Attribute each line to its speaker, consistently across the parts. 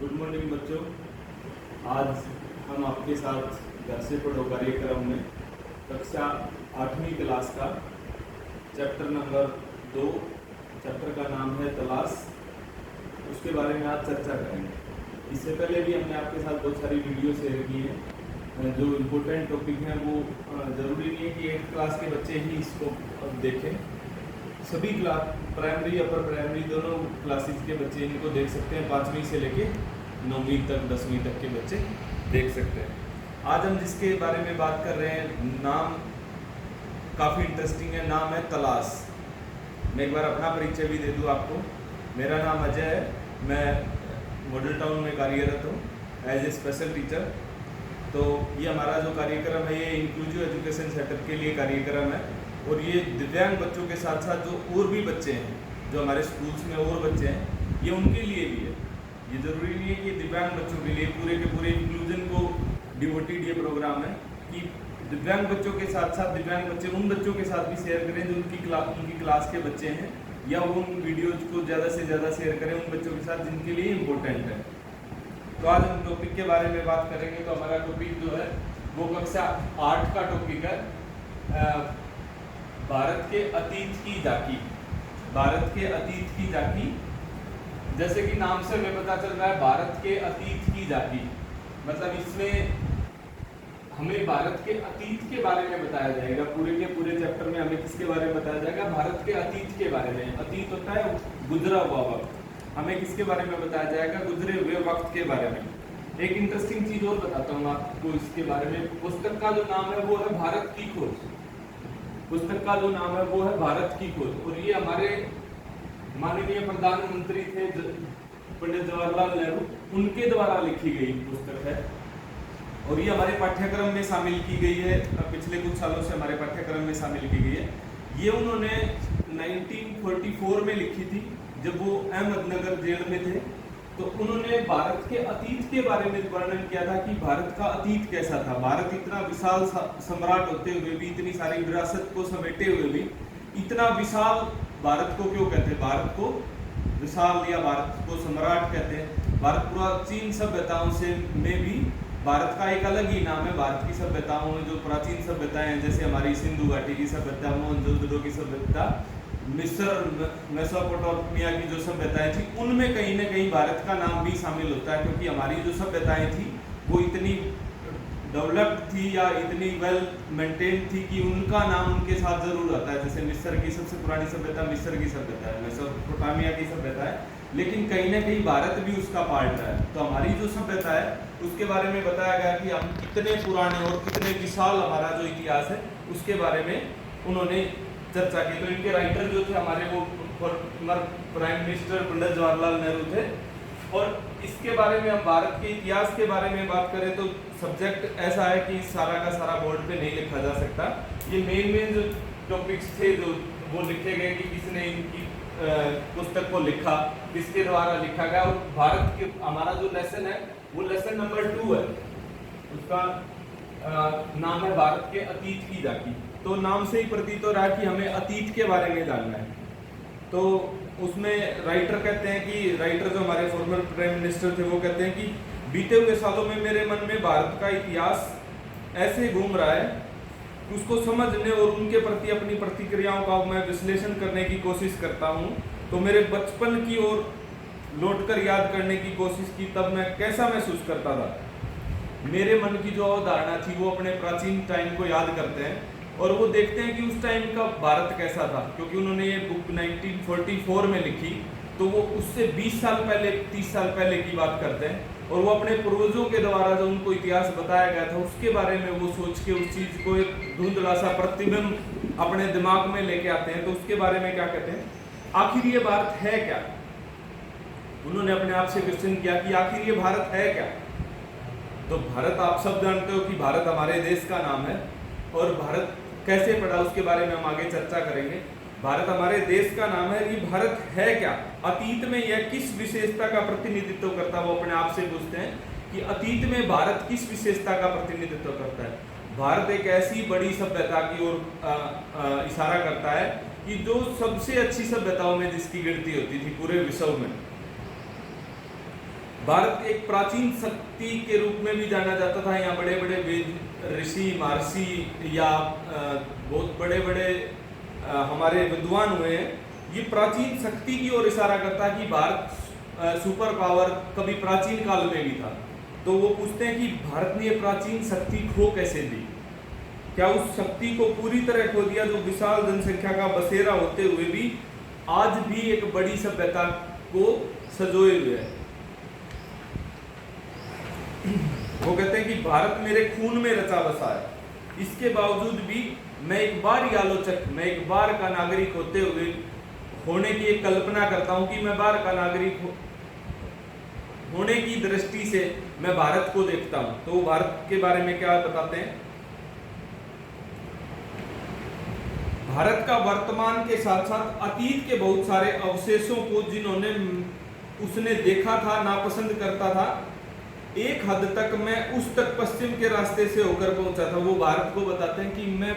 Speaker 1: Good morning बच्चों। आज हम आपके साथ घर से पढ़ो कार्यक्रम में कक्षा 8वीं क्लास का चैप्टर नंबर 2, चैप्टर का नाम है तलाश, उसके बारे में आज चर्चा करेंगे। इससे पहले भी हमने आपके साथ बहुत सारी वीडियो शेयर की हैं। जो इम्पोर्टेंट टॉपिक हैं वो ज़रूरी नहीं है कि 8th क्लास के बच्चे ही इसको देखें। सभी क्लास, प्राइमरी अपर प्राइमरी दोनों क्लासेस के बच्चे इनको देख सकते हैं। 5वीं से लेके 9वीं तक 10वीं तक के बच्चे देख सकते हैं। आज हम जिसके बारे में बात कर रहे हैं, नाम काफ़ी इंटरेस्टिंग है, नाम है तलाश। मैं एक बार अपना परिचय भी दे दूं आपको। मेरा नाम अजय है, मैं मॉडल टाउन में कार्यरत हूँ एज ए स्पेशल टीचर। तो ये हमारा जो कार्यक्रम है ये इंक्लूसिव एजुकेशन सेटअप के लिए कार्यक्रम है और ये दिव्यांग बच्चों के साथ साथ जो और भी बच्चे हैं, जो हमारे स्कूल्स में और बच्चे हैं, ये उनके लिए भी है। ये ज़रूरी नहीं है कि दिव्यांग बच्चों के लिए, पूरे के पूरे इंक्लूजन को डिवोटेड ये प्रोग्राम है कि दिव्यांग बच्चों के साथ साथ दिव्यांग बच्चे उन बच्चों के साथ भी शेयर करें जो उनकी क्लास के बच्चे हैं, या वो उन वीडियोज़ को ज़्यादा से ज़्यादा शेयर करें उन बच्चों के साथ जिनके लिए इम्पोर्टेंट है। तो आज हम टॉपिक के बारे में बात करेंगे। तो हमारा टॉपिक जो है वो कक्षा 8 का टॉपिक है, भारत के अतीत की झांकी। भारत के अतीत की झांकी, जैसे कि नाम से हमें पता चल रहा है भारत के अतीत की झांकी, मतलब इसमें हमें भारत के अतीत के बारे में बताया जाएगा। पूरे के पूरे चैप्टर में हमें किसके बारे में बताया जाएगा? भारत के अतीत के बारे में। अतीत होता है गुजरा हुआ वक्त, हमें किसके बारे में बताया जाएगा? गुजरे हुए वक्त के बारे में। एक इंटरेस्टिंग चीज और बताता हूँ आपको इसके बारे में। पुस्तक का जो नाम है वो है भारत की खोज। पुस्तक का जो नाम है वो है भारत की खोज और ये हमारे माननीय प्रधानमंत्री थे पंडित जवाहरलाल नेहरू, उनके द्वारा लिखी गई पुस्तक है और ये हमारे पाठ्यक्रम में शामिल की गई है। पिछले कुछ सालों से हमारे पाठ्यक्रम में शामिल की गई है। ये उन्होंने 1944 में लिखी थी जब वो अहमदनगर जेल में थे। तो उन्होंने भारत के अतीत के बारे में वर्णन किया था कि भारत का अतीत कैसा था। भारत इतना विशाल सम्राट होते हुए भी, इतनी सारी विरासत को समेटे हुए भी, इतना विशाल भारत को क्यों कहते हैं? भारत को विशाल या भारत को सम्राट कहते हैं। भारत प्राचीन सभ्यताओं से में भी भारत का एक अलग ही नाम है। भारत की सभ्यताओं में जो प्राचीन सभ्यताएं हैं, जैसे हमारी सिंधु घाटी की सभ्यता, मोहनजोदड़ो की सभ्यता, मिस्र मेसोपोटामिया की जो सभ्यताएं थी, उनमें कहीं ना कहीं भारत का नाम भी शामिल होता है, क्योंकि हमारी जो सभ्यताएं थी वो इतनी डेवलप्ड थी या इतनी वेल मेंटेन थी कि उनका नाम उनके साथ जरूर आता है। जैसे मिस्र की सबसे पुरानी सभ्यता मिस्र की सभ्यता है, मेसोपोटामिया की सभ्यता है, लेकिन कहीं ना कहीं भारत भी उसका पार्ट है। तो हमारी जो सभ्यता है उसके बारे में बताया गया कि हम कितने पुराने और कितने विशाल हमारा जो इतिहास है उसके बारे में उन्होंने चर्चा की। तो इनके राइटर जो थे हमारे वो former prime minister Pandit Jawaharlal Nehru थे। और इसके बारे में हम भारत के इतिहास के बारे में बात करें तो सब्जेक्ट ऐसा है कि सारा का सारा बोर्ड पे नहीं लिखा जा सकता। ये मेन जो टॉपिक्स थे जो वो लिखे गए कि किसने इनकी पुस्तक को लिखा, किसके द्वारा लिखा गया। और भारत के हमारा जो लेसन है वो लेसन नंबर 2 है, उसका नाम है भारत के अतीत की झांकी। तो नाम से ही प्रतीत हो रहा है कि हमें अतीत के बारे में जानना है। तो उसमें राइटर कहते हैं कि राइटर जो हमारे फॉर्मर प्राइम मिनिस्टर थे वो कहते हैं कि बीते हुए सालों में मेरे मन में भारत का इतिहास ऐसे घूम रहा है कि उसको समझने और उनके प्रति अपनी प्रतिक्रियाओं का मैं विश्लेषण करने की कोशिश करता हूँ। तो मेरे बचपन की ओर लौटकर याद करने की कोशिश की, तब मैं कैसा महसूस करता था। मेरे मन की जो अवधारणा थी वो अपने प्राचीन टाइम को याद करते हैं और वो देखते हैं कि उस टाइम का भारत कैसा था, क्योंकि उन्होंने ये बुक 1944 में लिखी। तो वो उससे 20 साल पहले, 30 साल पहले की बात करते हैं और वो अपने पूर्वजों के द्वारा जो उनको इतिहास बताया गया था उसके बारे में वो सोच के उस चीज़ को एक धुंधला सा प्रतिबिंब अपने दिमाग में लेके आते हैं। तो उसके बारे में क्या कहते हैं, आखिर ये भारत है क्या? उन्होंने अपने आप से क्वेश्चन किया कि आखिर ये भारत है क्या? तो भारत आप सब जानते हो कि भारत हमारे देश का नाम है और भारत कैसे पड़ा उसके बारे में हम आगे चर्चा करेंगे। भारत हमारे देश का नाम है, ये भारत है क्या? अतीत में यह किस विशेषता का प्रतिनिधित्व करता है? वो अपने आप से पूछते हैं कि अतीत में भारत किस विशेषता का प्रतिनिधित्व करता है। भारत एक ऐसी बड़ी सभ्यता की ओर इशारा करता है कि जो सबसे अच्छी सभ्यताओं में जिसकी गिनती होती थी पूरे विश्व में। भारत एक प्राचीन शक्ति के रूप में भी जाना जाता था। यहाँ बड़े बड़े वेद ऋषि महर्षि या बहुत बड़े बड़े हमारे विद्वान हुए हैं। ये प्राचीन शक्ति की ओर इशारा करता है कि भारत सुपर पावर कभी प्राचीन काल में भी था। तो वो पूछते हैं कि भारत ने ये प्राचीन शक्ति खो कैसे दी? क्या उस शक्ति को पूरी तरह खो दिया जो विशाल जनसंख्या का बसेरा होते हुए भी आज भी एक बड़ी सभ्यता को सजोए हुए है? वो कहते हैं कि भारत मेरे खून में रचा बसा है, इसके बावजूद भी मैं एक बार ही आलोचक, मैं एक बार का नागरिक होते हुए होने की एक कल्पना करता हूं कि मैं बार का नागरिक होने की दृष्टि से मैं भारत को देखता हूं। तो भारत के बारे में क्या बताते हैं? भारत का वर्तमान के साथ साथ अतीत के बहुत सारे अवशेषों को जिन्होंने उसने देखा था, नापसंद करता था, एक हद तक मैं उस तक पश्चिम के रास्ते से होकर पहुंचा था। वो भारत को बताते हैं कि मैं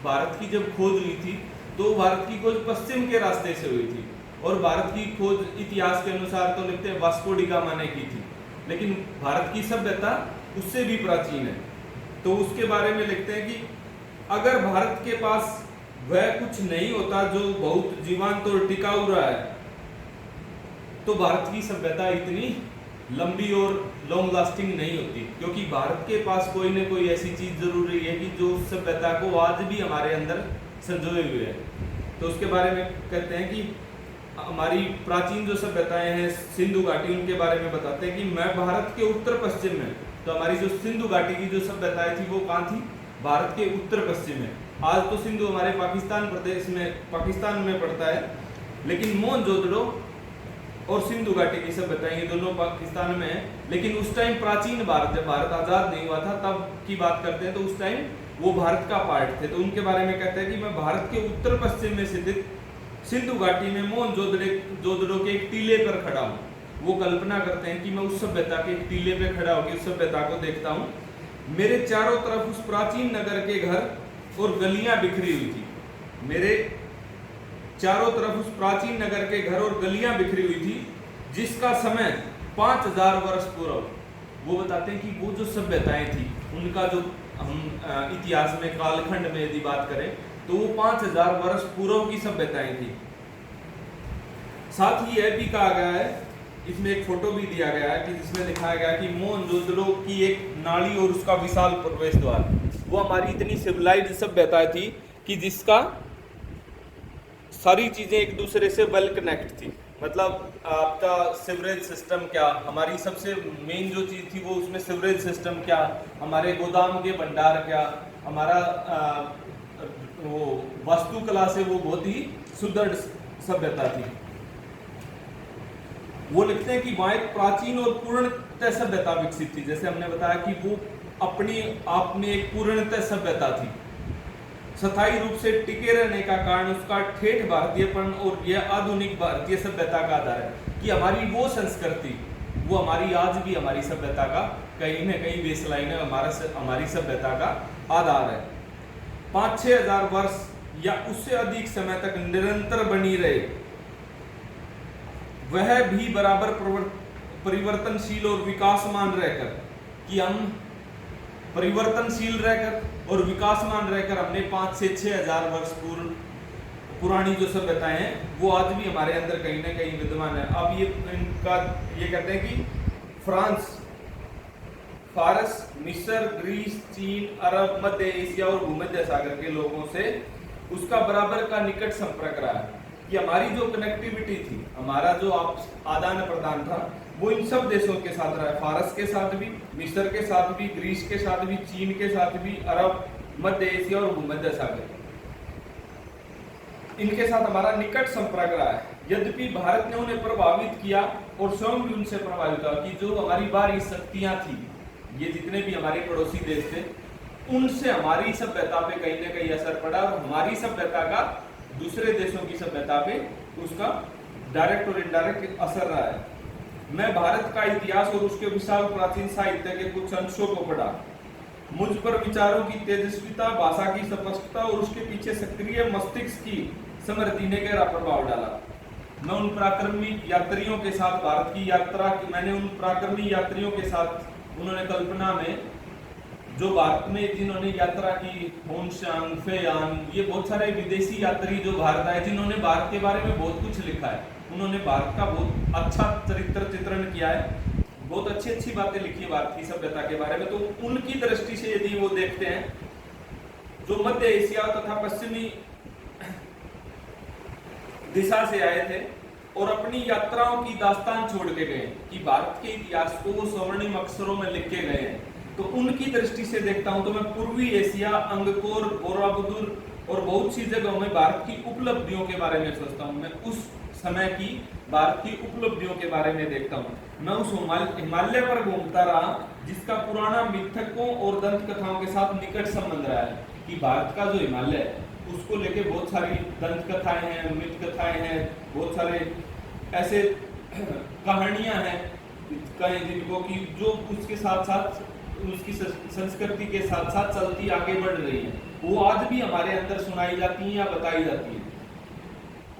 Speaker 1: भारत की जब खोज हुई थी तो भारत की खोज पश्चिम के रास्ते से हुई थी, और भारत की खोज इतिहास के अनुसार तो लिखते हैं वास्को डी गामा ने की थी, लेकिन भारत की सभ्यता उससे भी प्राचीन है। तो उसके बारे में लिखते हैं कि अगर भारत के पास वह कुछ नहीं होता जो बहुत जीवंत और टिकाऊ रहा है, तो भारत की सभ्यता इतनी लंबी और लॉन्ग लास्टिंग नहीं होती, क्योंकि भारत के पास कोई न कोई ऐसी चीज जरूरी है कि जो सभ्यता को आज भी हमारे अंदर संजोए हुए है। तो उसके बारे में कहते हैं कि हमारी प्राचीन जो सभ्यताएं हैं सिंधु घाटी, उनके बारे में बताते हैं कि मैं भारत के उत्तर पश्चिम में, तो हमारी जो सिंधु घाटी की जो सभ्यताएं थी वो कहाँ थी? भारत के उत्तर पश्चिम में। आज तो सिंधु हमारे पाकिस्तान प्रदेश में, पाकिस्तान में पड़ता है, लेकिन मोहनजोदड़ो और सिंधु घाटी की सभ्यताएं ये दोनों पाकिस्तान में है। लेकिन उस टाइम प्राचीन भारत, जब भारत आजाद नहीं हुआ था तब की बात करते हैं, तो उस टाइम वो भारत का पार्ट थे। तो उनके बारे में कहते हैं कि मैं भारत के उत्तर पश्चिम में स्थित सिंधु घाटी में मोहनजोदड़ो के एक टीले पर खड़ा हूँ। वो कल्पना करते हैं कि मैं उस सभ्यता के एक टीले पे खड़ा होकर उस सभ्यता को देखता हूँ। मेरे चारों तरफ उस प्राचीन नगर के घर और गलियां बिखरी हुई थी। मेरे चारों तरफ उस प्राचीन नगर के घर और गलियां बिखरी हुई थी, जिसका समय 5000 वर्ष पूर्व। वो बताते हैं कि वो जो सभ्यताएं थी उनका जो हम इतिहास में कालखंड में यदि बात करें तो वो 5000 वर्ष पूर्व की सभ्यताएं थी। साथ ही यह भी कहा गया है, इसमें एक फोटो भी दिया गया है कि जिसमें दिखाया गया कि मोहनजोदड़ो की एक नाली और उसका विशाल प्रवेश द्वार, वो हमारी इतनी सिविलाइज्ड सभ्यता थी कि जिसका सारी चीजें एक दूसरे से वेल कनेक्ट थी। मतलब आपका सिवरेज सिस्टम क्या, हमारी सबसे मेन जो चीज थी वो उसमें सिवरेज सिस्टम क्या, हमारे गोदाम के भंडार क्या, हमारा वो वास्तुकला से वो बहुत ही सुदृढ़ सभ्यता थी। वो लिखते हैं कि वहां एक प्राचीन और पूर्णतः सभ्यता विकसित थी। जैसे हमने बताया कि वो अपनी आप में एक पूर्णतः सभ्यता थी। स्थायी रूप से टिके रहने का कारण उसका ठेठ भारतीयपन और यह आधुनिक भारतीय सभ्यता का आधार है कि हमारी वो संस्कृति, वो हमारी आज भी हमारी सभ्यता का कहीं न कहीं बेसलाइन है, हमारी सभ्यता का आधार है। 5-6 हजार वर्ष या उससे अधिक समय तक निरंतर बनी रहे, वह भी बराबर परिवर्तनशील और विकासमान रहकर, कि हम परिवर्तनशील रहकर और विकासमान रहकर हमने 5 से 6 हजार वर्ष पुरानी जो सभ्यताएं हैं वो आज भी हमारे अंदर कहीं ना कहीं विद्यमान है। अब ये कहते हैं कि फ्रांस, फारस, मिस्र, ग्रीस, चीन, अरब, मध्य एशिया और भूमध्य सागर के लोगों से उसका बराबर का निकट संपर्क रहा है। कि हमारी जो कनेक्टिविटी थी, हमारा जो आदान प्रदान था, वो इन सब देशों के साथ रहा है। फारस के साथ भी, मिस्र के साथ भी, ग्रीस के साथ भी, चीन के साथ भी, अरब, मध्य एशिया और भूमध्य सागर, इनके साथ हमारा निकट संपर्क रहा है। यद्यपि भारत ने उन्हें प्रभावित किया और स्वयं भी उनसे प्रभावित हुआ कि जो हमारी बाहरी शक्तियां थी, ये जितने भी हमारे पड़ोसी देश थे, उनसे हमारी सभ्यता पे कहीं ना कहीं असर पड़ा और हमारी सभ्यता का दूसरे देशों की सभ्यता पे उसका डायरेक्ट और इनडायरेक्ट असर रहा है। मैं भारत का इतिहास और उसके विशाल प्राचीन साहित्य के कुछ अंशों को पढ़ा। मुझ पर विचारों की तेजस्विता, भाषा की स्पष्टता और उसके पीछे सक्रिय मस्तिष्क की समृद्धि ने गहरा प्रभाव डाला। मैं उन पराक्रमी यात्रियों के साथ भारत की यात्रा की, मैंने उन पराक्रमी यात्रियों के साथ उन्होंने कल्पना में जो भारत में जिन्होंने यात्रा की, होनशांग, फेयान, ये बहुत सारे विदेशी यात्री जो भारत आए, जिन्होंने भारत के बारे में बहुत कुछ लिखा है, उन्होंने भारत का बहुत अच्छा चरित्र चित्रण किया है, बहुत अच्छी अच्छी बातें लिखी है भारत की सभ्यता के बारे में। तो उनकी दृष्टि से यदि वो देखते हैं, जो मध्य एशिया तथा पश्चिमी दिशा से आए थे और अपनी यात्राओं की दास्तान छोड़ के गए कि भारत के इतिहास को वो स्वर्णिम अक्षरों में लिख के गए हैं, तो उनकी दृष्टि से देखता हूं तो मैं पूर्वी एशिया, अंगकोर, बोराबुदुर और बहुत सी जगहों में भारत की उपलब्धियों के बारे में सोचता हूं। मैं उस समय की भारत की उपलब्धियों के बारे में देखता हूं। मैं उस हिमालय पर घूमता रहा जिसका पुराना मिथकों और दंत कथाओं के साथ निकट संबंध रहा है कि भारत का जो हिमालय है उसको लेके बहुत सारी दंत कथाएं हैं, मिथ कथाएं हैं, बहुत सारे ऐसे कहानियां हैं कहीं जिनको कि जो उसके साथ साथ उसकी संस्कृति के साथ साथ चलती आगे बढ़ रही है, वो आज भी हमारे अंदर सुनाई जाती है या बताई जाती है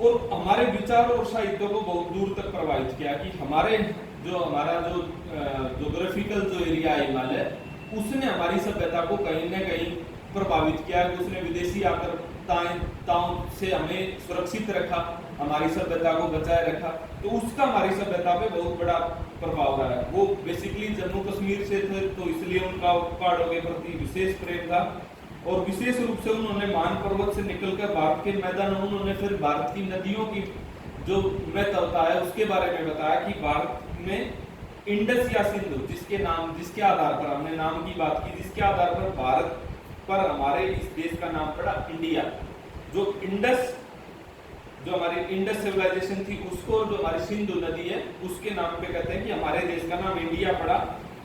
Speaker 1: और हमारे विचारों और साहित्य को बहुत दूर तक प्रभावित किया कि हमारा जो ज्योग्राफिकल जो एरिया है हिमालय, उसने हमारी सभ्यता को कहीं न कहीं प्रभावित किया है। उसने विदेशी आक्रमणताओं से हमें सुरक्षित रखा, हमारी सभ्यता को बचाए रखा, तो उसका हमारी सभ्यता पे बहुत बड़ा प्रभाव रहा है। वो बेसिकली जम्मू कश्मीर से थे तो इसलिए उनका पहाड़ों के प्रति विशेष प्रेम था और विशेष रूप से उन्होंने मान पर्वत से निकलकर भारत के मैदान में उन्होंने फिर भारत की नदियों की जो महत्वता है उसके बारे में बताया कि भारत में इंडस या सिंधु जिसके आधार पर हमने नाम की बात की, जिसके आधार पर भारत पर हमारे इस देश का नाम पड़ा इंडिया। जो इंडस जो हमारी इंडस सिविलाइजेशन थी उसको, जो हमारी सिंधु नदी है उसके नाम पे कहते हैं कि हमारे देश का नाम इंडिया पड़ा।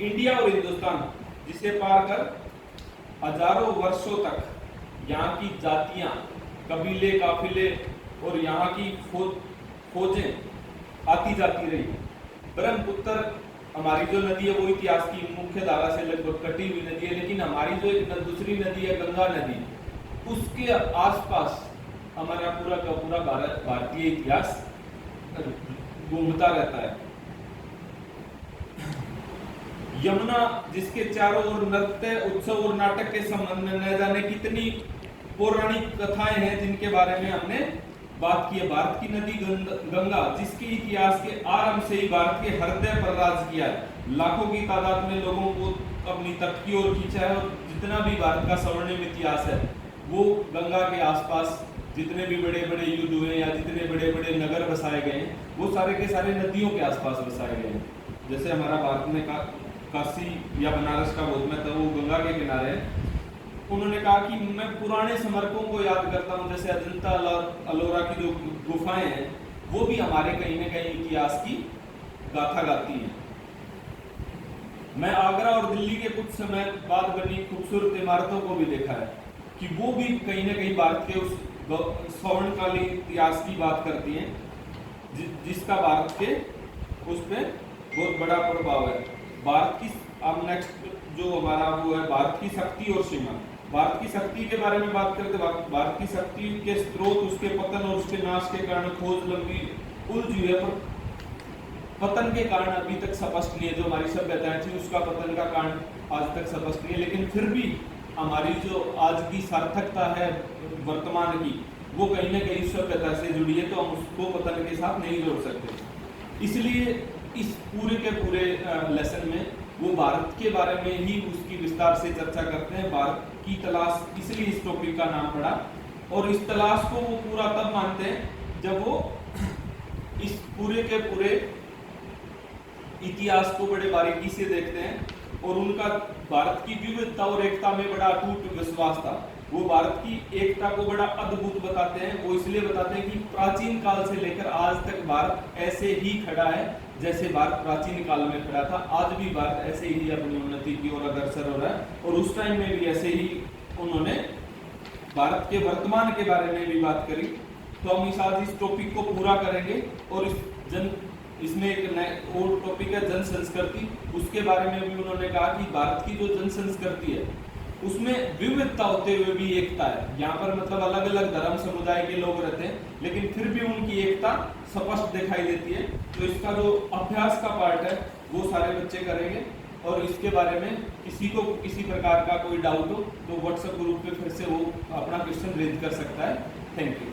Speaker 1: इंडिया और हिंदुस्तान जिसे पार कर हजारों वर्षों तक यहाँ की जातियां, कबीले, काफिले और यहाँ की फौजें आती जाती रही। ब्रह्मपुत्र हमारी जो नदी है वो इतिहास की मुख्य धारा से लगभग कटी हुई नदी है, लेकिन हमारी जो एक दूसरी नदी है गंगा नदी, उसके आसपास हमारा पूरा का पूरा भारतीय इतिहास घूमता रहता है। यमुना जिसके चारों ओर नृत्य, उत्सव और नाटक के संबंध में न जाने कितनी पौराणिक कथाएं हैं जिनके बारे में हमने बात की है। भारत की नदी गंगा जिसके इतिहास के आरंभ से ही भारत के हृदय पर राज किया है, लाखों की तादाद में लोगों को अपनी तट की ओर खींचा है और जितना भी भारत का स्वर्णिम इतिहास है वो गंगा के आसपास जितने भी बड़े बड़े युद्ध हुए या जितने बड़े बड़े नगर बसाए गए हैं वो सारे के सारे नदियों के आसपास बसाए गए हैं। जैसे हमारा भारत में काशी या बनारस का बहुत महत्व वो गंगा के किनारे है। उन्होंने कहा कि मैं पुराने स्मारकों को याद करता हूँ, जैसे अजंता अलोरा की जो गुफाएं हैं वो भी हमारे कहीं न कहीं इतिहास की गाथा गाती हैं। मैं आगरा और दिल्ली के कुछ समय बाद बनी खूबसूरत इमारतों को भी देखा है कि वो भी कहीं न कहीं भारत के उस स्वर्णकालीन इतिहास की बात करती हैं जिसका भारत के उस पर बहुत बड़ा प्रभाव है। भारत की अब नेक्स्ट जो हमारा वो है भारत की शक्ति और सीमा। भारत की शक्ति के बारे में बात करते भारत की शक्ति के स्रोत, उसके पतन और उसके नाश के कारण खोज लंबी उलझी है, पर पतन के कारण अभी तक स्पष्ट नहीं है। जो हमारी सभ्यताएं थी उसका पतन का कारण आज तक स्पष्ट नहीं है, लेकिन फिर भी हमारी जो आज की सार्थकता है वर्तमान की वो कहीं ना कहीं सभ्यता से जुड़ी है, तो हम उसको पतन के साथ नहीं जोड़ सकते। इसलिए इस पूरे के पूरे लेसन में वो भारत के बारे में ही उसकी विस्तार से चर्चा करते हैं। भारत की तलाश, इसलिए इस टॉपिक का नाम पड़ा। और इस तलाश को वो पूरा तब मानते हैं जब वो इस पूरे के पूरे इतिहास को बड़े बारीकी से देखते हैं और उनका भारत की विविधता और एकता में बड़ा अटूट विश्वास था। वो भारत की एकता को बड़ा अद्भुत बताते हैं। वो इसलिए बताते हैं कि प्राचीन काल से लेकर आज तक भारत ऐसे ही खड़ा है जैसे भारत प्राचीन काल में खड़ा था। आज भी भारत ऐसे ही अपनी उन्नति की ओर अग्रसर हो रहा है और उस टाइम में भी ऐसे ही उन्होंने भारत के वर्तमान के बारे में भी बात करी। तो हम आज इस टॉपिक को पूरा करेंगे और इसमें एक और टॉपिक है जन संस्कृति। उसके बारे में भी उन्होंने कहा कि भारत की जो जन संस्कृति है उसमें विविधता होते हुए भी एकता है। यहाँ पर मतलब अलग अलग धर्म समुदाय के लोग रहते हैं, लेकिन फिर भी उनकी एकता स्पष्ट दिखाई देती है। तो इसका जो अभ्यास का पार्ट है वो सारे बच्चे करेंगे, और इसके बारे में किसी को किसी प्रकार का कोई डाउट हो तो व्हाट्सएप ग्रुप पे फिर से वो अपना क्वेश्चन रेज कर सकता है। Thank you.